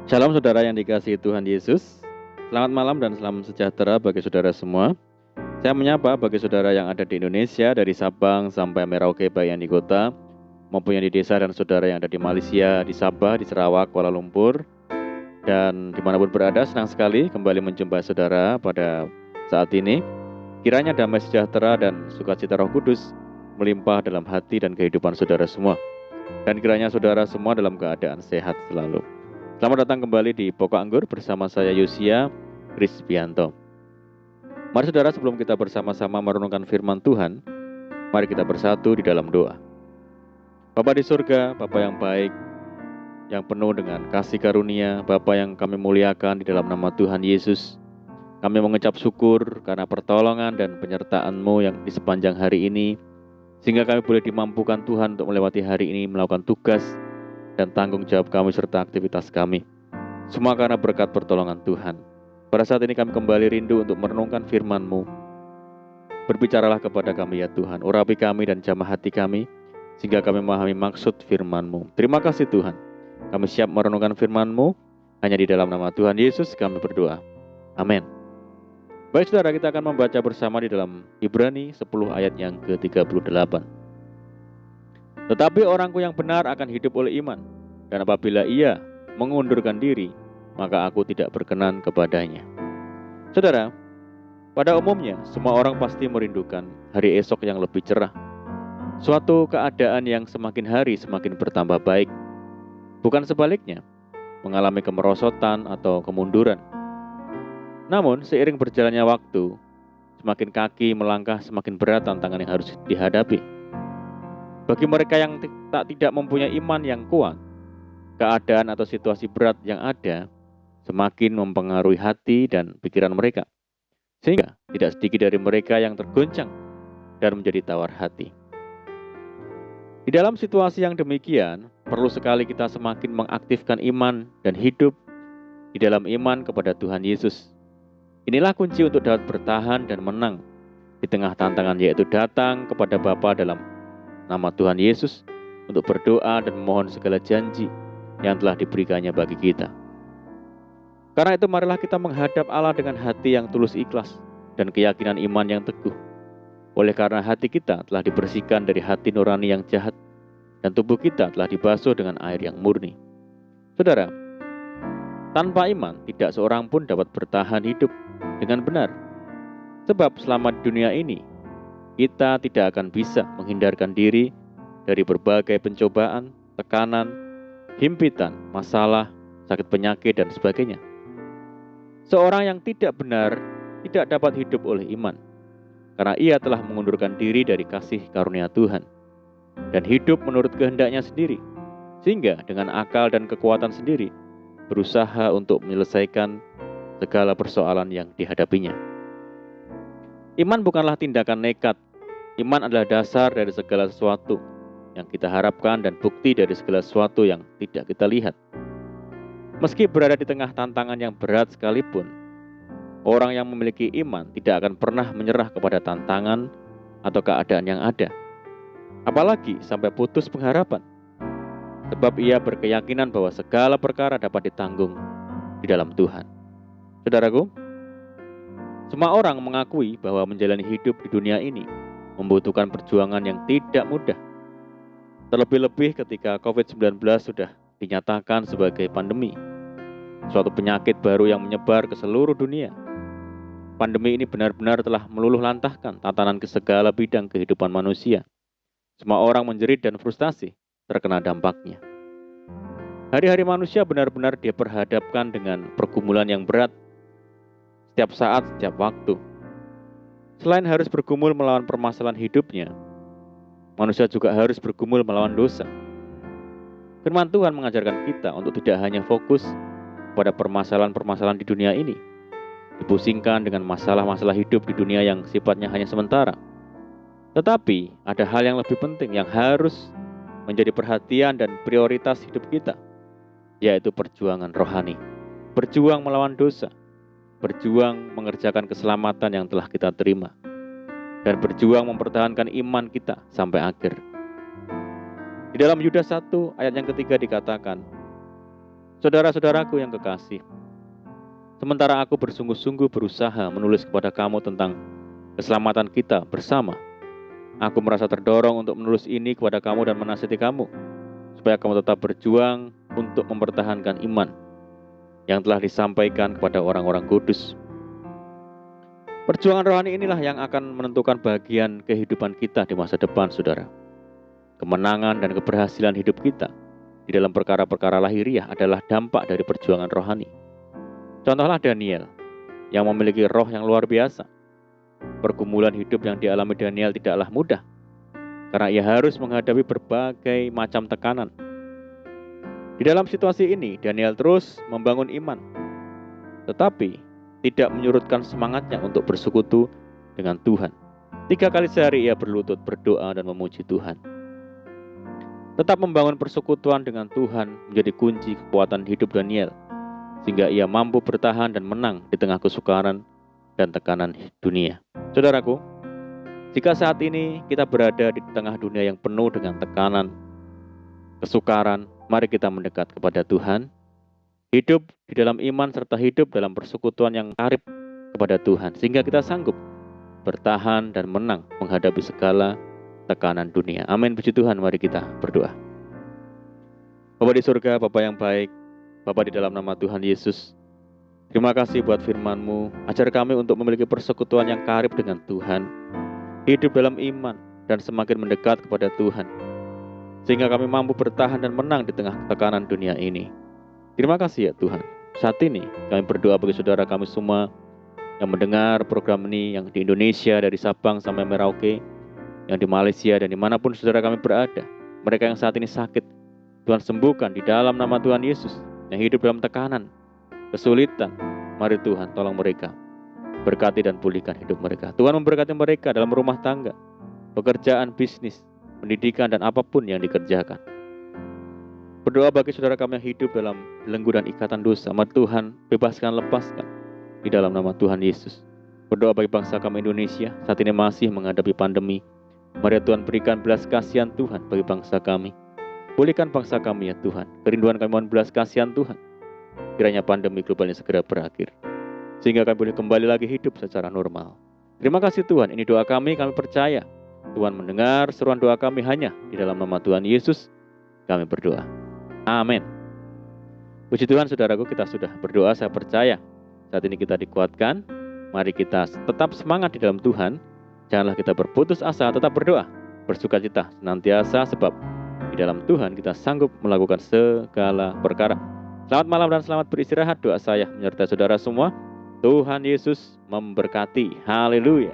Shalom saudara yang dikasihi Tuhan Yesus. Selamat malam dan salam sejahtera bagi saudara semua. Saya menyapa bagi saudara yang ada di Indonesia, dari Sabang sampai Merauke, bagian di kota, maupun yang di desa, dan saudara yang ada di Malaysia, di Sabah, di Sarawak, Kuala Lumpur, dan dimanapun berada. Senang sekali kembali menjumpai saudara pada saat ini. Kiranya damai sejahtera dan sukacita Roh Kudus melimpah dalam hati dan kehidupan saudara semua, dan kiranya saudara semua dalam keadaan sehat selalu. Selamat datang kembali di Pokok Anggur bersama saya Yosia Krisbianto. Mari saudara, sebelum kita bersama-sama merenungkan firman Tuhan, mari kita bersatu di dalam doa. Bapa di surga, Bapa yang baik, yang penuh dengan kasih karunia, Bapa yang kami muliakan, di dalam nama Tuhan Yesus, kami mengucap syukur karena pertolongan dan penyertaan-Mu yang di sepanjang hari ini, sehingga kami boleh dimampukan Tuhan untuk melewati hari ini, melakukan tugas dan tanggung jawab kami serta aktivitas kami. Semua karena berkat pertolongan Tuhan. Pada saat ini kami kembali rindu untuk merenungkan firman-Mu. Berbicaralah kepada kami ya Tuhan, urapi kami dan jamah hati kami, sehingga kami memahami maksud firman-Mu. Terima kasih Tuhan, kami siap merenungkan firman-Mu. Hanya di dalam nama Tuhan Yesus kami berdoa. Amin. Baik saudara, kita akan membaca bersama di dalam Ibrani 10 ayat yang ke-38. Tetapi orangku yang benar akan hidup oleh iman, dan apabila ia mengundurkan diri, maka aku tidak berkenan kepadanya. Saudara, pada umumnya semua orang pasti merindukan hari esok yang lebih cerah, suatu keadaan yang semakin hari semakin bertambah baik, bukan sebaliknya, mengalami kemerosotan atau kemunduran. Namun seiring berjalannya waktu, semakin kaki melangkah semakin berat tantangan yang harus dihadapi. Bagi mereka yang tidak mempunyai iman yang kuat, keadaan atau situasi berat yang ada semakin mempengaruhi hati dan pikiran mereka, sehingga tidak sedikit dari mereka yang tergoncang dan menjadi tawar hati. Di dalam situasi yang demikian, perlu sekali kita semakin mengaktifkan iman dan hidup di dalam iman kepada Tuhan Yesus. Inilah kunci untuk dapat bertahan dan menang di tengah tantangan, yaitu datang kepada Bapa dalam nama Tuhan Yesus untuk berdoa dan memohon segala janji yang telah diberikannya bagi kita. Karena itu marilah kita menghadap Allah dengan hati yang tulus ikhlas dan keyakinan iman yang teguh. Oleh karena hati kita telah dibersihkan dari hati nurani yang jahat, dan tubuh kita telah dibasuh dengan air yang murni. Saudara, tanpa iman tidak seorang pun dapat bertahan hidup dengan benar. Sebab selama di dunia ini, kita tidak akan bisa menghindarkan diri dari berbagai pencobaan, tekanan, himpitan, masalah, sakit penyakit, dan sebagainya. Seorang yang tidak benar tidak dapat hidup oleh iman, karena ia telah mengundurkan diri dari kasih karunia Tuhan dan hidup menurut kehendaknya sendiri, sehingga dengan akal dan kekuatan sendiri berusaha untuk menyelesaikan segala persoalan yang dihadapinya. Iman bukanlah tindakan nekat. Iman adalah dasar dari segala sesuatu yang kita harapkan dan bukti dari segala sesuatu yang tidak kita lihat. Meski berada di tengah tantangan yang berat sekalipun, orang yang memiliki iman tidak akan pernah menyerah kepada tantangan atau keadaan yang ada, apalagi sampai putus pengharapan, sebab ia berkeyakinan bahwa segala perkara dapat ditanggung di dalam Tuhan. Saudaraku, semua orang mengakui bahwa menjalani hidup di dunia ini membutuhkan perjuangan yang tidak mudah. Terlebih-lebih ketika COVID-19 sudah dinyatakan sebagai pandemi, suatu penyakit baru yang menyebar ke seluruh dunia. Pandemi ini benar-benar telah meluluh lantahkan tatanan ke segala bidang kehidupan manusia. Semua orang menjerit dan frustasi terkena dampaknya. Hari-hari manusia benar-benar diperhadapkan dengan pergumulan yang berat setiap saat, setiap waktu. Selain harus bergumul melawan permasalahan hidupnya, manusia juga harus bergumul melawan dosa. Firman Tuhan mengajarkan kita untuk tidak hanya fokus pada permasalahan-permasalahan di dunia ini, dipusingkan dengan masalah-masalah hidup di dunia yang sifatnya hanya sementara. Tetapi ada hal yang lebih penting yang harus menjadi perhatian dan prioritas hidup kita, yaitu perjuangan rohani. Berjuang melawan dosa, berjuang mengerjakan keselamatan yang telah kita terima. dan berjuang mempertahankan iman kita sampai akhir. Di dalam Yudas 1 ayat yang ketiga dikatakan, saudara-saudaraku yang kekasih, sementara aku bersungguh-sungguh berusaha menulis kepada kamu tentang keselamatan kita bersama, aku merasa terdorong untuk menulis ini kepada kamu dan menasihati kamu, supaya kamu tetap berjuang untuk mempertahankan iman yang telah disampaikan kepada orang-orang kudus. Perjuangan rohani inilah yang akan menentukan bagian kehidupan kita di masa depan, saudara. Kemenangan dan keberhasilan hidup kita di dalam perkara-perkara lahiriah adalah dampak dari perjuangan rohani. Contohlah Daniel, yang memiliki roh yang luar biasa. Pergumulan hidup yang dialami Daniel tidaklah mudah, karena ia harus menghadapi berbagai macam tekanan. Di dalam situasi ini, Daniel terus membangun iman, tetapi tidak menyurutkan semangatnya untuk bersekutu dengan Tuhan. 3 kali sehari ia berlutut berdoa dan memuji Tuhan. Tetap membangun persekutuan dengan Tuhan menjadi kunci kekuatan hidup Daniel, sehingga ia mampu bertahan dan menang di tengah kesukaran dan tekanan dunia. Saudaraku, jika saat ini kita berada di tengah dunia yang penuh dengan tekanan, kesukaran, mari kita mendekat kepada Tuhan, hidup di dalam iman serta hidup dalam persekutuan yang karib kepada Tuhan, sehingga kita sanggup bertahan dan menang menghadapi segala tekanan dunia. Amin, puji Tuhan. Mari kita berdoa. Bapa di surga, Bapa yang baik, Bapa di dalam nama Tuhan Yesus, terima kasih buat firman-Mu. Ajar kami untuk memiliki persekutuan yang karib dengan Tuhan, hidup dalam iman dan semakin mendekat kepada Tuhan, sehingga kami mampu bertahan dan menang di tengah tekanan dunia ini. Terima kasih ya Tuhan. Saat ini kami berdoa bagi saudara kami semua yang mendengar program ini, yang di Indonesia dari Sabang sampai Merauke, yang di Malaysia dan dimanapun saudara kami berada. Mereka yang saat ini sakit, Tuhan sembuhkan di dalam nama Tuhan Yesus. Yang hidup dalam tekanan, kesulitan, mari Tuhan tolong mereka, berkati dan pulihkan hidup mereka. Tuhan memberkati mereka dalam rumah tangga, pekerjaan, bisnis, pendidikan dan apapun yang dikerjakan. Berdoa bagi saudara kami yang hidup dalam belenggu dan ikatan dosa, mari Tuhan bebaskan, lepaskan di dalam nama Tuhan Yesus. Berdoa bagi bangsa kami Indonesia, saat ini masih menghadapi pandemi. Mari Tuhan berikan belas kasihan Tuhan bagi bangsa kami. Pulihkan bangsa kami ya Tuhan. Kerinduan kami mohon belas kasihan Tuhan. Kiranya pandemi global ini segera berakhir, sehingga kami boleh kembali lagi hidup secara normal. Terima kasih Tuhan, ini doa kami percaya Tuhan mendengar seruan doa kami hanya di dalam nama Tuhan Yesus kami berdoa. Amin. Puji Tuhan saudaraku, kita sudah berdoa, saya percaya saat ini kita dikuatkan. Mari kita tetap semangat di dalam Tuhan. Janganlah kita berputus asa, tetap berdoa, bersukacita senantiasa, sebab di dalam Tuhan kita sanggup melakukan segala perkara. Selamat malam dan selamat beristirahat. Doa saya menyertai saudara semua. Tuhan Yesus memberkati. Haleluya.